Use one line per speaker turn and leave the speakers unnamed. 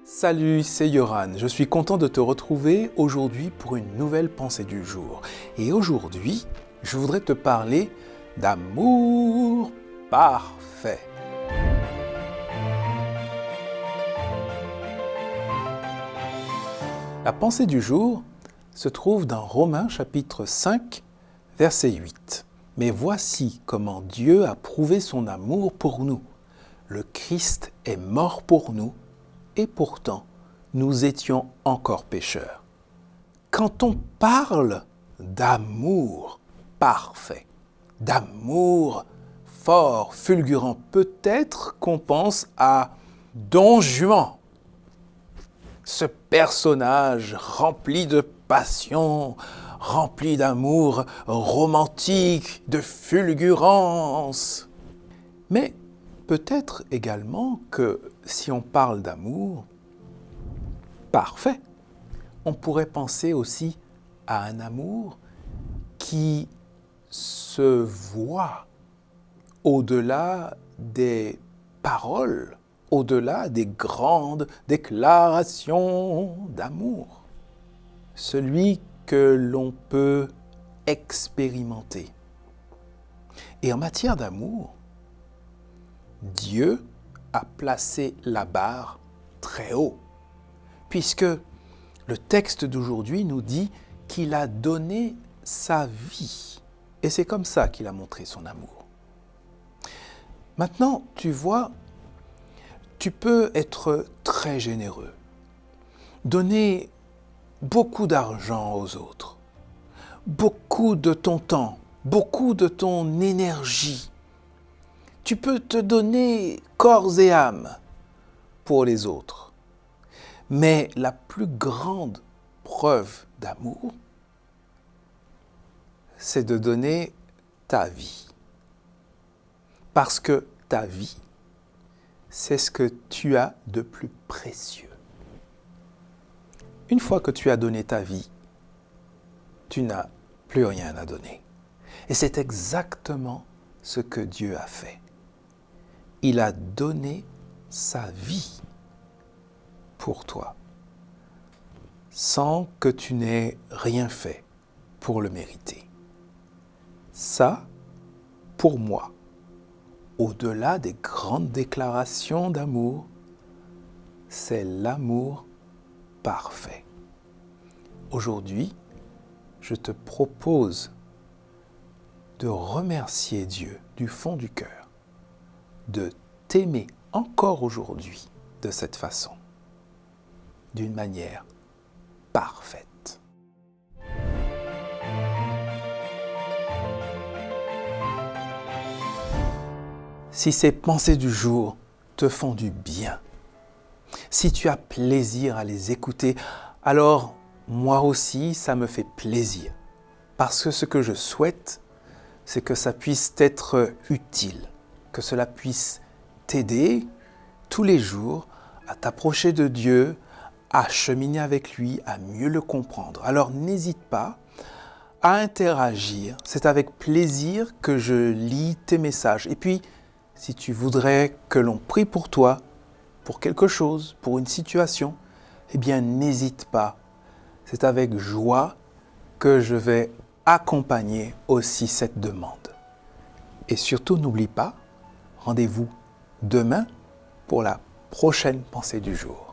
Salut, c'est Yoran. Je suis content de te retrouver aujourd'hui pour une nouvelle pensée du jour. Et aujourd'hui, je voudrais te parler d'amour parfait. La pensée du jour se trouve dans Romains chapitre 5, verset 8. Mais voici comment Dieu a prouvé son amour pour nous. Le Christ est mort pour nous et pourtant, nous étions encore pécheurs. Quand on parle d'amour parfait, d'amour fort, fulgurant, peut-être qu'on pense à Don Juan, ce personnage rempli de passion, rempli d'amour romantique, de fulgurance. Mais peut-être également que si on parle d'amour parfait, on pourrait penser aussi à un amour qui se voit au-delà des paroles, au-delà des grandes déclarations d'amour. Celui que l'on peut expérimenter. Et en matière d'amour, Dieu a placé la barre très haut, puisque le texte d'aujourd'hui nous dit qu'il a donné sa vie. Et c'est comme ça qu'il a montré son amour. Maintenant, tu vois, tu peux être très généreux, donner beaucoup d'argent aux autres, beaucoup de ton temps, beaucoup de ton énergie. Tu peux te donner corps et âme pour les autres. Mais la plus grande preuve d'amour, c'est de donner ta vie. Parce que ta vie, c'est ce que tu as de plus précieux. Une fois que tu as donné ta vie, tu n'as plus rien à donner. Et c'est exactement ce que Dieu a fait. Il a donné sa vie pour toi, sans que tu n'aies rien fait pour le mériter. Ça, pour moi, au-delà des grandes déclarations d'amour, c'est l'amour parfait. Aujourd'hui, je te propose de remercier Dieu du fond du cœur, de t'aimer encore aujourd'hui de cette façon, d'une manière parfaite. Si ces pensées du jour te font du bien, si tu as plaisir à les écouter, alors moi aussi, ça me fait plaisir. Parce que ce que je souhaite, c'est que ça puisse être utile, que cela puisse t'aider tous les jours à t'approcher de Dieu, à cheminer avec lui, à mieux le comprendre. Alors n'hésite pas à interagir. C'est avec plaisir que je lis tes messages. Et puis, si tu voudrais que l'on prie pour toi, pour quelque chose, pour une situation, eh bien n'hésite pas. C'est avec joie que je vais accompagner aussi cette demande. Et surtout, n'oublie pas, rendez-vous demain pour la prochaine pensée du jour.